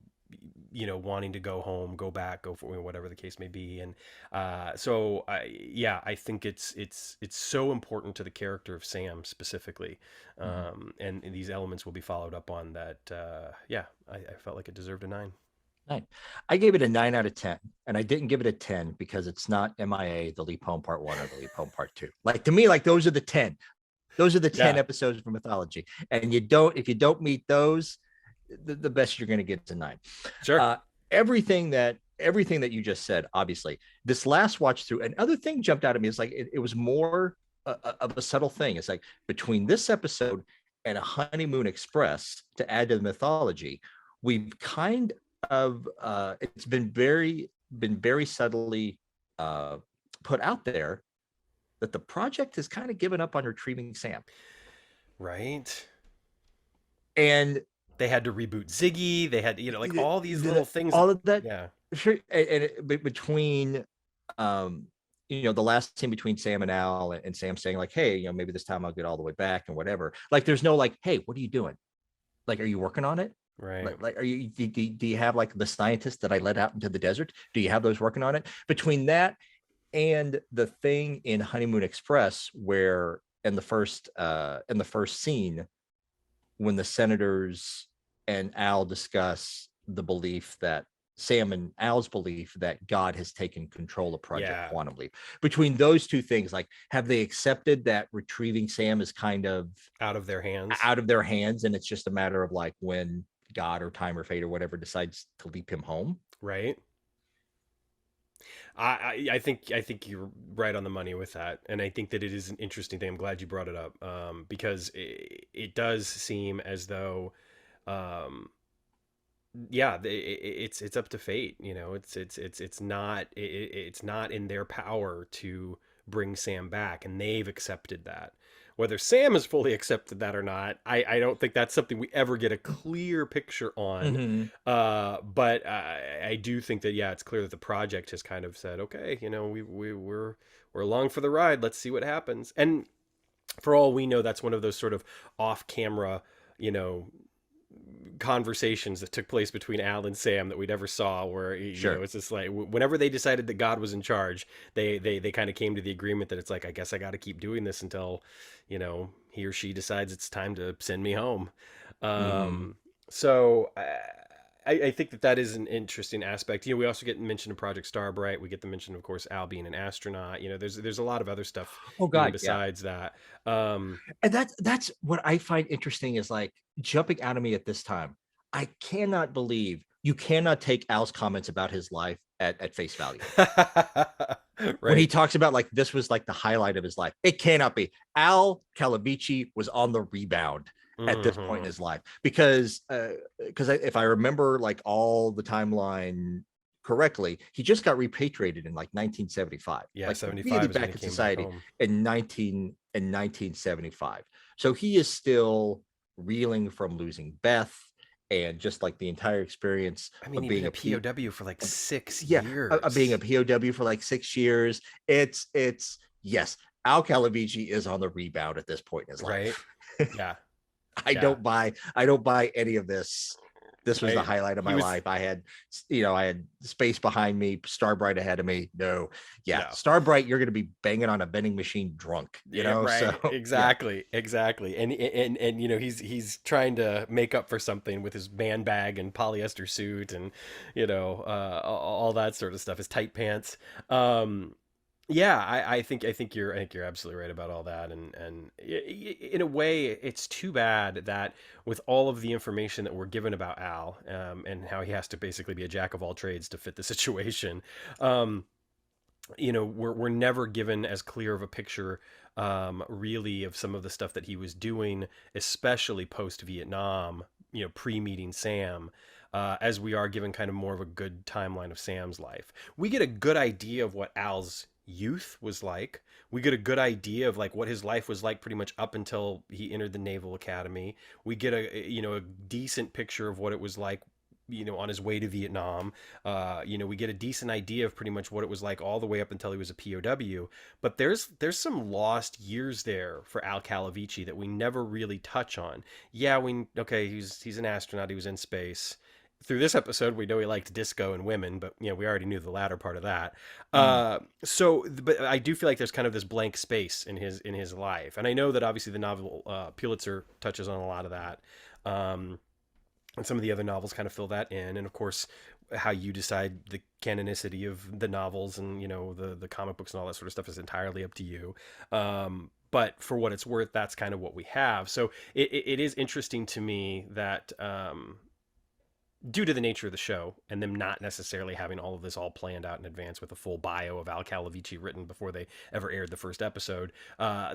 wanting to go home, go back, go for whatever the case may be. And I think it's so important to the character of Sam specifically. Mhm. And these elements will be followed up on that. I felt like it deserved a 9. 9. I gave it a 9 out of 10, and I didn't give it a 10 because it's not MIA, the Leap Home Part 1 or the Leap Home Part 2. Like, to me, like, those are the 10. Those are the 10 Yeah, episodes for mythology. And if you don't meet those, the best you're going to get is a 9. sure. Uh, everything that you just said, obviously, this last watch through, another thing jumped out at me. Is like, it was more of a subtle thing. It's like, between this episode and a Honeymoon Express, to add to the mythology, we've kind of it's been very subtly uh, put out there that the project has kind of given up on retrieving Sam. Right. And They had to reboot Ziggy. They had, like, all these little things that, all of that, yeah. sure. Between um the last scene between Sam and Al, and Sam saying like, hey, maybe this time I'll get all the way back and whatever, like, there's no like, hey, what are you doing? Like, are you working on it? Right. Like, are you do you have like the scientists that I let out into the desert? Do you have those working on it? Between that and the thing in Honeymoon Express, where in the first scene, when the senators and Al discuss the belief that Sam and Al's belief that God has taken control of Project Yeah. Quantum Leap. Between those two things, like, have they accepted that retrieving Sam is kind of Out of their hands. out of their hands, and it's just a matter of like when God or time or fate or whatever decides to leap him home? Right. I think you're right on the money with that, and I think that it is an interesting thing. I'm glad you brought it up, because it does seem as though, um, yeah, it's up to fate. It's not in their power to bring Sam back, and they've accepted that. Whether Sam has fully accepted that or not, I don't think that's something we ever get a clear picture on. Mm-hmm. But I do think that, yeah, it's clear that the project has kind of said, okay, we're along for the ride. Let's see what happens. And for all we know, that's one of those sort of off camera, you know, conversations that took place between Al and Sam that we never saw, where Sure. it's just like whenever they decided that God was in charge, they kind of came to the agreement that it's like, I guess I got to keep doing this until he or she decides it's time to send me home. Hmm. Um, so I think that that is an interesting aspect. We also get mentioned in Project Starbright. We get the mention, of course, Al being an astronaut. There's a lot of other stuff Oh even God, yeah. besides that. Um, And that's what I find interesting is like jumping out of me at this time. I cannot believe you cannot take Al's comments about his life at face value. When he right. talks about like this was like the highlight of his life, it cannot be. Al Calavici was on the rebound at this point in Hmm. his life because if I remember like all the timeline correctly, he just got repatriated in like 1975, Yeah, like really 75 is when he back in came back society home. in 1975. So he is still reeling from losing Beth and just like the entire experience I mean, of he'd been being a a P POW for like 6 yeah, being a years. POW for like 6 years. It's yes, Al Calavici is on the rebound at this point in his Right? life. Yeah. I Yeah. don't buy I don't buy any of this. This was the Right. highlight of He my was life. I had space behind me, Starbright ahead of me. No, yeah, no. Starbright, you're going to be banging on a vending machine drunk, Yeah, So right. yeah, Exactly. Exactly. And he's trying to make up for something with his man bag and polyester suit and all that sort of stuff. His tight pants. Um, yeah, I think you're absolutely right about all that, and in a way, it's too bad that with all of the information that we're given about Al, and how he has to basically be a jack of all trades to fit the situation, um, we're never given as clear of a picture, really, of some of the stuff that he was doing, especially post Vietnam, pre meeting Sam. As we are given kind of more of a good timeline of Sam's life, we get a good idea of what Al's youth was like. We get a good idea of like what his life was like pretty much up until he entered the Naval Academy. We get a decent picture of what it was like, on his way to Vietnam. We get a decent idea of pretty much what it was like all the way up until he was a POW. But there's some lost years there for Al Calavici that we never really touch on. Yeah, he's an astronaut. He was in space. Through this episode, we know he liked disco and women, but we already knew the latter part of that. mm, But I do feel like there's kind of this blank space in his life, and I know that obviously the novel Pulitzer touches on a lot of that. Um, and some of the other novels kind of fill that in, and of course how you decide the canonicity of the novels and the comic books and all that sort of stuff is entirely up to you. But for what it's worth, that's kind of what we have. So it is interesting to me that, due to the nature of the show and them not necessarily having all of this all planned out in advance with a full bio of Al Calavici written before they ever aired the first episode,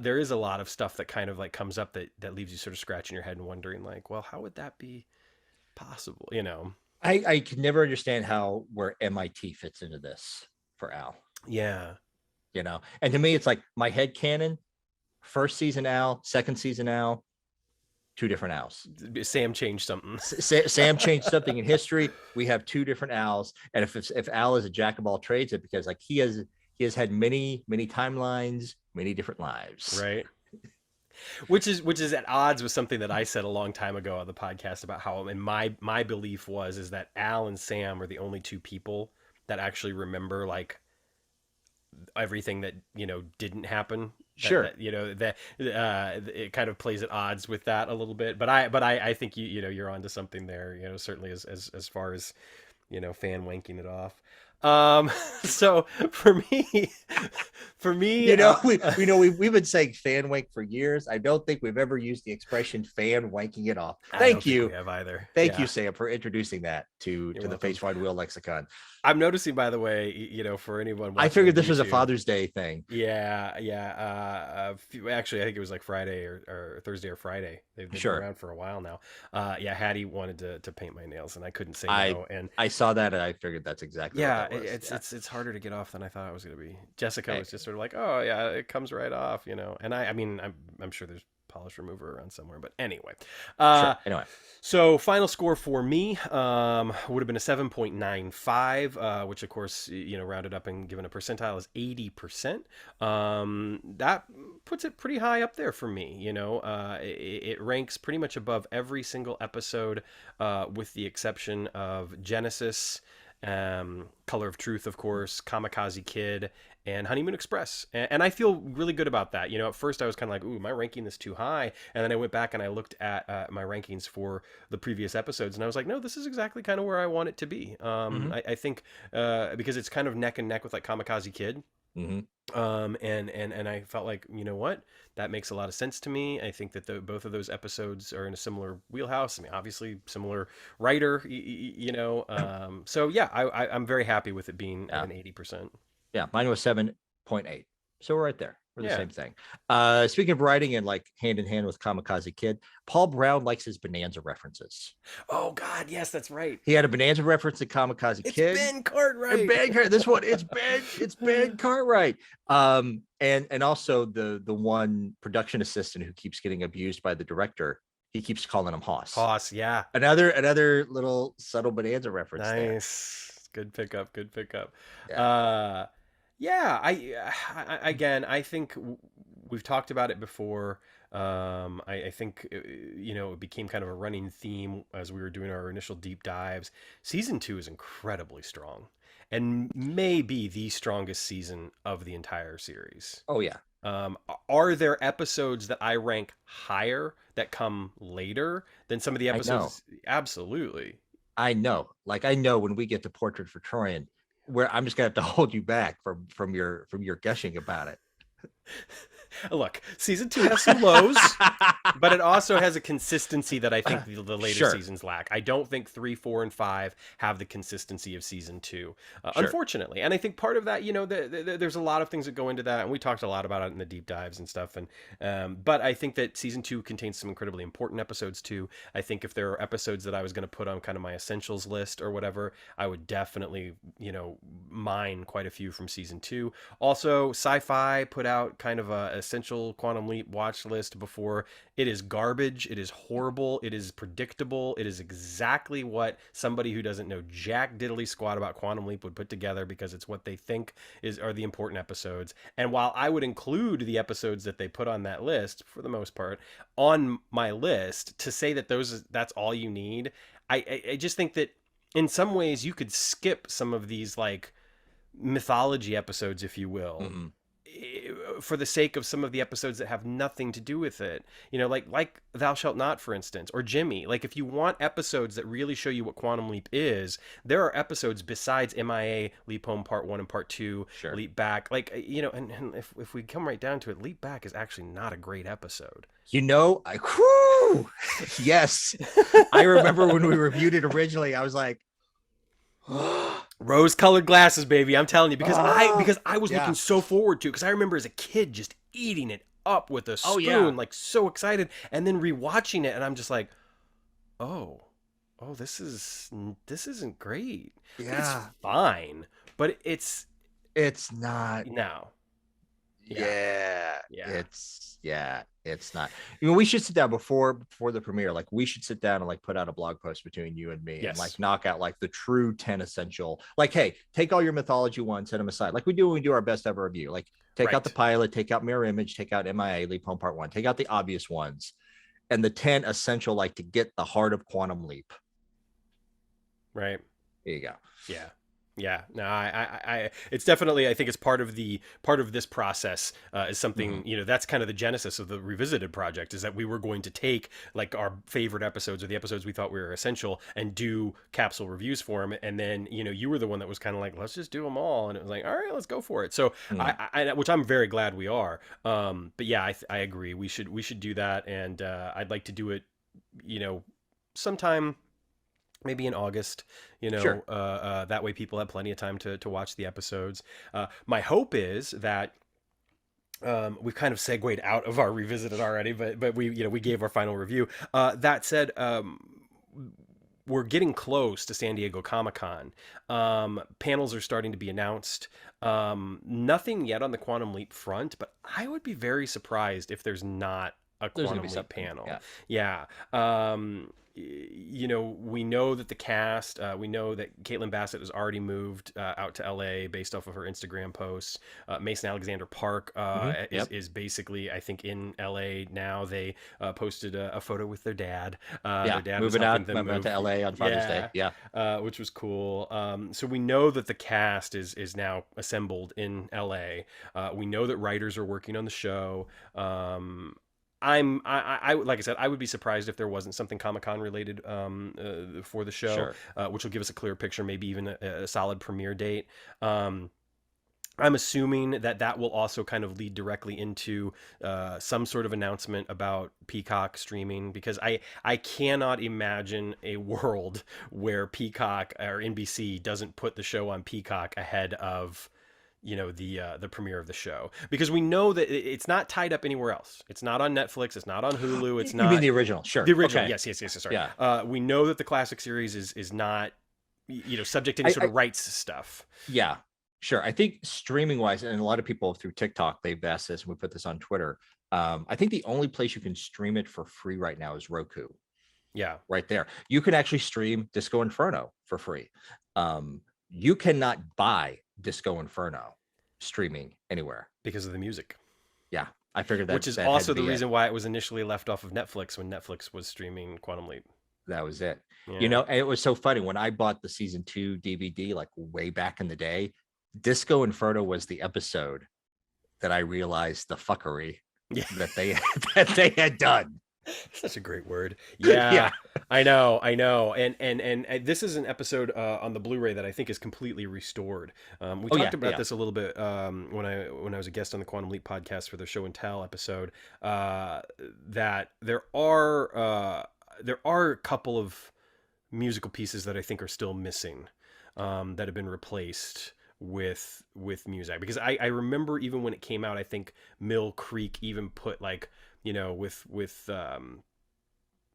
there is a lot of stuff that kind of like comes up that leaves you sort of scratching your head and wondering like, well, how would that be possible? I can never understand how where MIT fits into this for Al. Yeah. And to me, it's like my head canon: first season Al, second season Al, two different Als. Sam changed something. Sam changed something in history. We have two different Als, and if Al is a jack of all trades, it's because like he has had many timelines, many different lives. Right. Which is at odds with something that I said a long time ago on the podcast about how, and my belief is that Al and Sam are the only two people that actually remember like everything that didn't happen. Sure. That it kind of plays at odds with that a little bit. But I think you're onto something there. Certainly as far as fan wanking it off. So for me, for me, We've been saying fan wank for years. I don't think we've ever used the expression fan wanking it off. I don't think we have either. Thank you, Yeah, Sam, for introducing that to you're the welcome. Face Wide Wheel lexicon. I'm noticing, by the way, for anyone I watching figured on this was a YouTube. Father's Day thing. Yeah, yeah. Actually, I think it was like Friday or Thursday or Friday. They've been Sure. around for a while now. Yeah, Hattie wanted to paint my nails, and I couldn't say I no. And I saw that and I figured that's exactly what yeah, that was. Yeah. it's harder to get off than I thought it was gonna be. Jessica Hey, was just sort of like, oh yeah, it comes right off. And I mean, I'm sure there's polish remover around somewhere, but anyway. Uh, sure. Anyway. So final score for me would have been a 7.95, which of course, rounded up and given a percentile is 80%. That puts it pretty high up there for me. It ranks pretty much above every single episode, with the exception of Genesis, Color of Truth, of course, Kamikaze Kid, and Honeymoon Express. And I feel really good about that. At first I was kind of like, ooh, am I ranking this too high? And then I went back and I looked at my rankings for the previous episodes, and I was like, no, this is exactly kind of where I want it to be. Hmm. I think because it's kind of neck and neck with like Kamikaze Kid. Hmm. And I felt like, you know what, that makes a lot of sense to me. I think that both of those episodes are in a similar wheelhouse. I mean, obviously similar writer, so yeah, I'm very happy with it being at Yeah. an 80%. Yeah. Mine was 7.8. So we're right there. We're the Yeah. same thing. Speaking of writing and like hand in hand with Kamikaze Kid, Paul Brown likes his Bonanza references. Oh God, yes, that's right. He had a Bonanza reference to Kamikaze It's Kid. Ben And Cartwright. this one, it's Ben Cartwright. And also the one production assistant who keeps getting abused by the director, he keeps calling him Hoss. Hoss, yeah. Another little subtle Bonanza reference there. Nice. Good pickup. Good pickup. Yeah. Uh, yeah. Again, I think we've talked about it before. I think it became kind of a running theme as we were doing our initial deep dives. Season 2 is incredibly strong, and maybe the strongest season of the entire series. Oh yeah. Are there episodes that I rank higher that come later than some of the I know. episodes? Absolutely. I know. Like I know when we get to Portrait for Troyan, where I'm just gonna have to hold you back from your gushing about it. Look, season 2 has some lows, but it also has a consistency that I think the later Sure. seasons lack. I don't think 3, 4, and 5 have the consistency of season 2, Sure. unfortunately. And I think part of that, there's a lot of things that go into that, and we talked a lot about it in the deep dives and stuff. And but I think that season 2 contains some incredibly important episodes too. I think if there are episodes that I was going to put on kind of my essentials list or whatever, I would definitely, mine quite a few from season 2. Also, Sci-Fi put out kind of a essential Quantum Leap watch list before. It is garbage. It is horrible. It is predictable. It is exactly what somebody who doesn't know jack diddly squat about Quantum Leap would put together, because it's what they think are the important episodes. And while I would include the episodes that they put on that list for the most part on my list, to say that that's all you need, I just think that in some ways you could skip some of these like mythology episodes, if you will, Mm-hmm. for the sake of some of the episodes that have nothing to do with it. Like Thou Shalt Not, for instance, or Jimmy. Like, if you want episodes that really show you what Quantum Leap is, there are episodes besides MIA, Leap Home Part 1 and Part 2, Sure. Leap Back. Like, and if we come right down to it, Leap Back is actually not a great episode. Whew, yes. I remember when we reviewed it originally, I was like, Rose-colored glasses, baby. I'm telling you, because I was yeah. looking so forward to it, because I remember as a kid just eating it up with a spoon, Oh, yeah. like so excited, and then rewatching it, and I'm just like, oh, this isn't great. Yeah. It's fine, but it's not. no. Yeah. Yeah. It's not. We should sit down before the premiere. Like, we should sit down and like put out a blog post between you and me, Yes. and like knock out like the true 10 essential. Like, hey, take all your mythology ones, set them aside. Like we do when we do our best ever review. Like, take out the pilot, take out Mirror Image, take out MIA, Leap Home Part 1, take out the obvious ones, and the 10 essential, like, to get the heart of Quantum Leap. Right. There you go. Yeah. No, I it's definitely, I think it's part of this process, is something, that's kind of the genesis of the Revisited project, is that we were going to take like our favorite episodes or the episodes we thought were essential and do capsule reviews for them. And then, you were the one that was kind of like, let's just do them all. And it was like, all right, let's go for it. So which I'm very glad we are. But yeah, I agree. We should do that. And, I'd like to do it, sometime maybe in August, Sure. That way people have plenty of time to watch the episodes. My hope is that we've kind of segued out of our Revisited already, but we gave our final review. That said, we're getting close to San Diego Comic-Con. Panels are starting to be announced. Nothing yet on the Quantum Leap front, but I would be very surprised if there's not a There's gonna be Quantum Leap something. panel. Yeah. Yeah. You know, we know that the cast, we know that Caitlin Bassett has already moved out to LA based off of her Instagram posts. Mason Alexander Park Yep. is basically, I think, in LA now. They posted a photo with their dad. Yeah. Their dad was Moving helping out. them Moving out move. to LA on Father's Day. Yeah. Yeah. Which was cool. So we know that the cast is now assembled in LA. We know that writers are working on the show. I like I said, I would be surprised if there wasn't something Comic Con related for the show, Sure. which will give us a clear picture, maybe even a solid premiere date. Um, I'm assuming that that will also kind of lead directly into some sort of announcement about Peacock streaming, because I cannot imagine a world where Peacock or NBC doesn't put the show on Peacock ahead of, you know, the premiere of the show, because we know that it's not tied up anywhere else. It's not on Netflix. It's not on Hulu. It's You mean not the original? the Sure. original. Okay. Yes, yes, yes. Sorry. Yeah. We know that the classic series is not, you know, subject to any sort I of rights stuff. yeah. Sure. I think streaming wise, and a lot of people through TikTok, they've asked this, and we put this on Twitter. I think the only place you can stream it for free right now is Roku. Yeah, Right there. You can actually stream Disco Inferno for free. You cannot buy Disco Inferno streaming anywhere. because of the music. Yeah, I figured Which that is that had to also the be it. reason why it was initially left off of Netflix when Netflix was streaming Quantum Leap. That was it. You Yeah. know, and it was so funny when I bought the season 2 DVD, like way back in the day. Disco Inferno was the episode that I realized the fuckery Yeah. that they that they had done. Such a great word. Yeah, Yeah. I know, I know. And this is an episode on the Blu-ray that I think is completely restored. We Oh talked yeah, about yeah. this a little bit when I was a guest on the Quantum Leap podcast for the Show and Tell episode. That there are a couple of musical pieces that I think are still missing, that have been replaced with music, because I remember even when it came out, I think Mill Creek even put, like, you know, with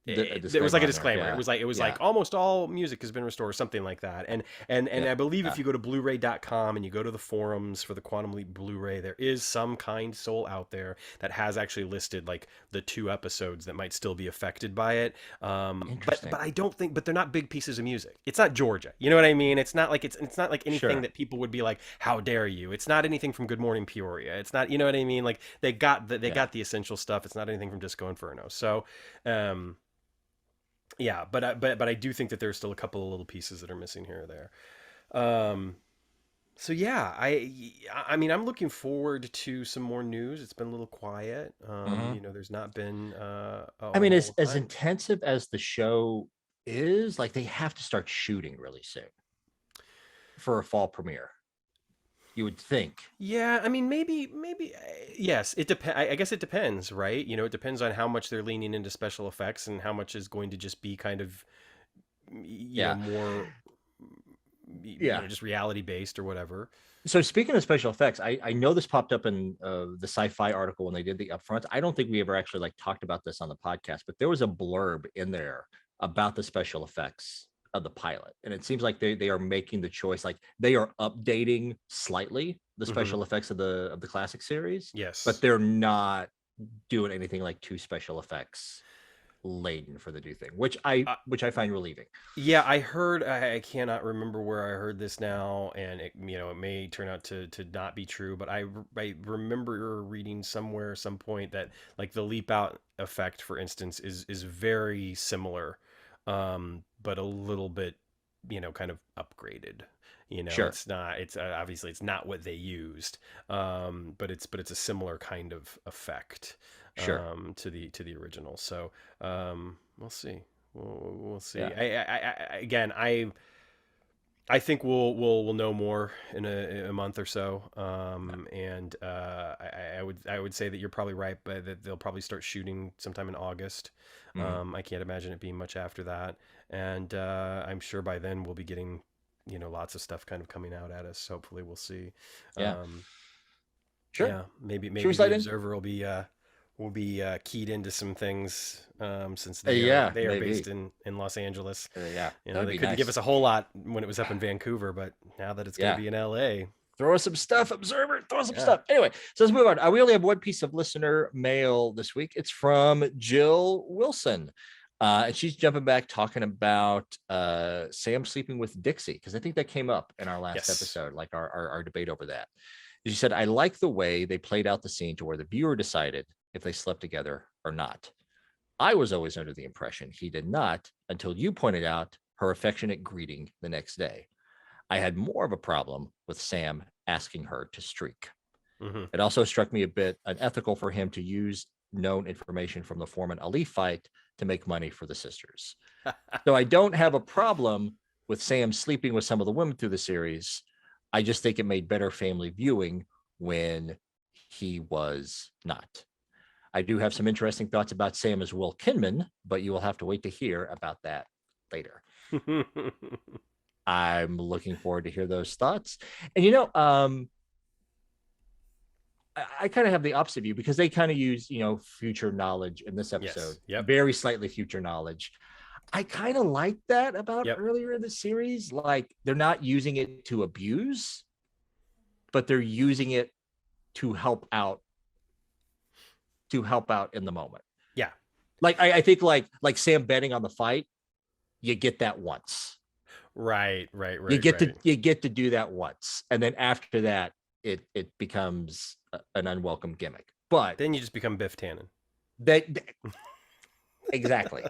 A there was like a disclaimer on there. disclaimer. It was Yeah. like almost all music has been restored, something like that. And Yeah. I believe Yeah. if you go to Blu-ray.com and you go to the forums for the Quantum Leap Blu-ray, there is some kind soul out there that has actually listed like the 2 episodes that might still be affected by it. Interesting. But I don't think, but they're not big pieces of music. It's not Georgia. You know what I mean? It's not like it's not like anything Sure. that people would be like, how dare you? It's not anything from Good Morning Peoria. It's not, you know what I mean? Like they got Yeah. got the essential stuff. It's not anything from Disco Inferno. So, yeah, but I do think that there's still a couple of little pieces that are missing here or there. So yeah, I mean, I'm looking forward to some more news. It's been a little quiet. Mhm. You know, there's not been I a mean, whole as ton. intensive as the show is, like they have to start shooting really soon for a fall premiere. You would think. Yeah, I mean, maybe yes. It depends. I guess it depends, right? You know, it depends on how much they're leaning into special effects and how much is going to just be kind of, you know, Yeah. more, you Yeah. know, just reality based or whatever. So speaking of special effects, I know this popped up in the sci-fi article when they did the upfronts. I don't think we ever actually like talked about this on the podcast, but there was a blurb in there about the special effects of the pilot, and it seems like they are making the choice, like they are updating slightly the Hmm. special effects of the classic series, but Yes. they're not doing anything like too special effects laden for the new thing, which I find relieving. Yeah, I heard. I cannot remember where I heard this now, and it, you know, it may turn out to not be true. But I remember reading somewhere, some point, that like the leap out effect, for instance, is very similar, but a little bit, you know, kind of upgraded. You know, Sure, it's not. It's obviously it's not what they used, but it's a similar kind of effect, sure. to the original. So we'll see. We'll see. Yeah, Again, I think we'll know more in a month or so. yeah. And I would say that you're probably right, but that they'll probably start shooting sometime in August. Mhm. I can't imagine it being much after that, and I'm sure by then we'll be getting, you know, lots of stuff kind of coming out at us. Hopefully, we'll see. Yeah, Um, sure. yeah, Should we maybe the slide in? Observer will be keyed into some things, since Yeah, they are based maybe. in Los Angeles. Yeah, You that know, would they be couldn't give nice. us a whole lot when it was up in Vancouver, but now that it's going to Yeah, be in LA. Throw us some stuff, Observer. Throw us some Yeah. stuff. Anyway, so let's move on. We only have one piece of listener mail this week. It's from Jill Wilson. And she's jumping back talking about Sam sleeping with Dixie, because I think that came up in our last Yes. episode, like our debate over that. She said, I like the way they played out the scene to where the viewer decided if they slept together or not. I was always under the impression he did not until you pointed out her affectionate greeting the next day. I had more of a problem with Sam asking her to streak. Hmm. It also struck me a bit unethical for him to use known information from the Foreman Ali fight to make money for the sisters. So I don't have a problem with Sam sleeping with some of the women through the series. I just think it made better family viewing when he was not. I do have some interesting thoughts about Sam as Will Kinman, but you will have to wait to hear about that later. I'm looking forward to hear those thoughts. And I kind of have the opposite view, because they kind of use, future knowledge in this episode, Yes. Yep. very slightly future knowledge. I kind of like that about Yep. earlier in the series. Like, they're not using it to abuse, but they're using it to help out in the moment. Yeah. Like, I think like Sam betting on the fight, you get that once. Right. Right. You Right. get Right. to do that once, and then after that, it becomes an unwelcome gimmick. But Then you just become Biff Tannen. that exactly.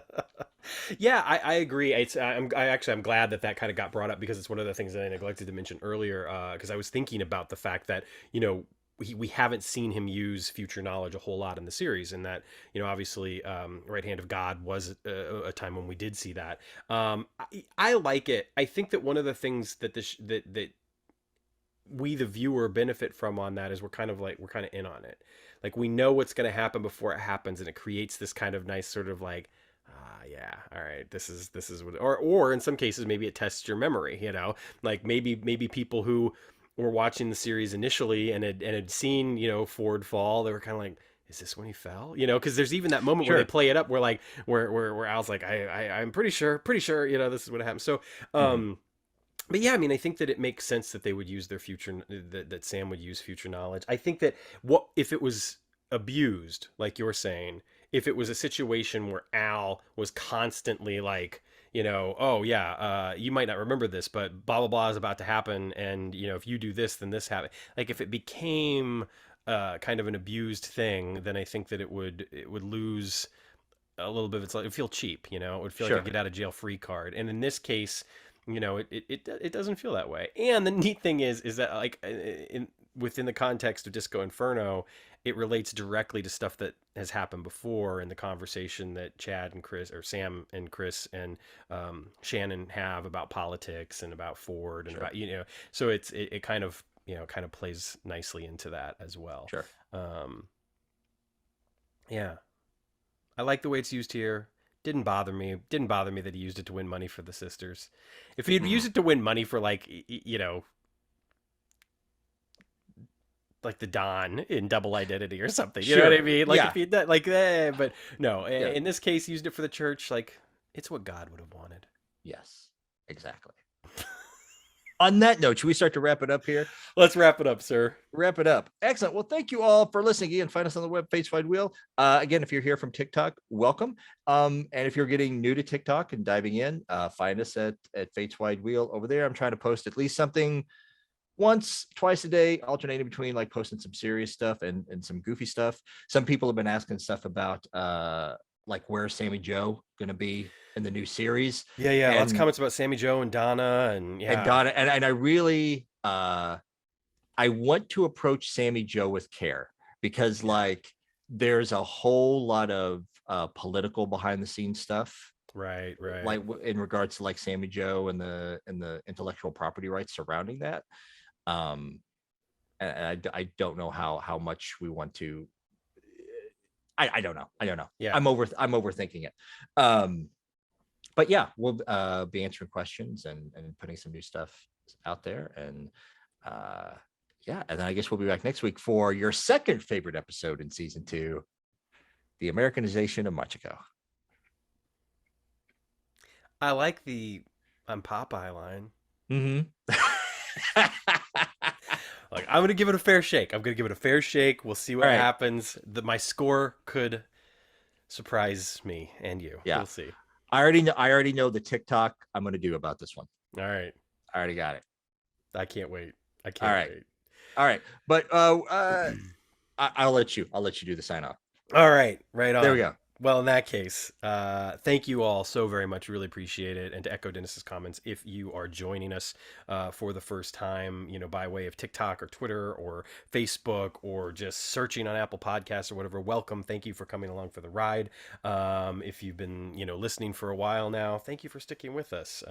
Yeah, I agree. I'm glad that kind of got brought up, because it's one of the things that I neglected to mention earlier. Because I was thinking about the fact that we haven't seen him use future knowledge a whole lot in the series, and that obviously Right Hand of God was a time when we did see that. I like it. I think that one of the things that that we the viewer benefit from on that is we're kind of in on it. Like, we know what's going to happen before it happens, and it creates this kind of nice sort of like, yeah, all right, this is what, or in some cases maybe it tests your memory, like maybe people who were watching the series initially and had seen Ford fall, they were kind of like, is this when he fell? Because there's even that moment where they Sure. play it up where like where Al's like, I'm pretty sure this is what happened. So Mhm. but yeah, I mean, I think that it makes sense that they would use their future, that Sam would use future knowledge. I think that what if it was abused, like you're saying, if it was a situation where Al was constantly like, oh yeah, you might not remember this, but blah blah blah is about to happen, and if you do this, then this happen. Like, if it became kind of an abused thing, then I think that it would lose a little bit of its, like, it would feel cheap, it would feel like a Sure. get out of jail free card. And in this case, it doesn't feel that way. And the neat thing is that, like, within the context of Disco Inferno, it relates directly to stuff that has happened before in the conversation that Chad and Chris, or Sam and Chris and Shannon have about politics and about Ford and Sure. about so it kind of plays nicely into that as well. Sure. Um, yeah, I like the way it's used here. Didn't bother me. Didn't bother me that he used it to win money for the sisters. If he'd used it to win money for, like, like the Don in Double Identity or something, you know what I Sure. mean? Like, Yeah. if he'd done, like, but no. Yeah. In this case, he used it for the church. Like, it's what God would have wanted. Yes. Exactly. On that note, should we start to wrap it up here? Let's wrap it up, sir. Wrap it up. Excellent. Well, thank you all for listening. Again, find us on the web, Face Wide Wheel. Again, if you're here from TikTok, welcome. And if you're getting new to TikTok and diving in, find us at Fates Wide Wheel over there. I'm trying to post at least something once, twice a day, alternating between like posting some serious stuff and some goofy stuff. Some people have been asking stuff about like, where's Sammy Joe going to be in the new series? Yeah. Lots of And comments about Sammy Joe and Donna, and yeah. Donna, and I really I want to approach Sammy Joe with care, because like there's a whole lot of political behind the scenes stuff, Right. like in regards to like Sammy Joe and the intellectual property rights surrounding that. Um, and I don't know how much we want to. I don't know. Yeah. I'm overthinking it. But yeah, we'll be answering questions and putting some new stuff out there. And yeah, and then I guess we'll be back next week for your second favorite episode in season 2, the Americanization of Machiko. I like the I'm Popeye line. Mm-hmm. Like, I'm gonna give it a fair shake. I'm gonna give it a fair shake. We'll see All what right. happens. My score could surprise me and you. Yeah. We'll see. I already know the TikTok I'm going to do about this one. All right. I already got it. I can't wait. I All can't right. wait. All right. But I'll let you do the sign off. All right, right There we on. go. Well, in that case, thank you all so very much. Really appreciate it. And to echo Dennis's comments, if you are joining us for the first time, by way of TikTok or Twitter or Facebook or just searching on Apple Podcasts or whatever, welcome. Thank you for coming along for the ride. If you've been, listening for a while now, thank you for sticking with us.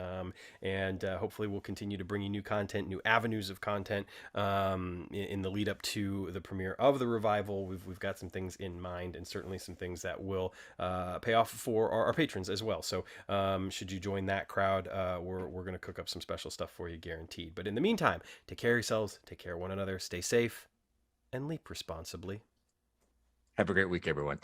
And hopefully, we'll continue to bring you new content, new avenues of content in the lead up to the premiere of the revival. We've got some things in mind, and certainly some things that will pay off for our patrons as well. So should you join that crowd, we're going to cook up some special stuff for you, guaranteed. But in the meantime, take care of yourselves, take care of one another, stay safe, and leap responsibly. Have a great week, everyone.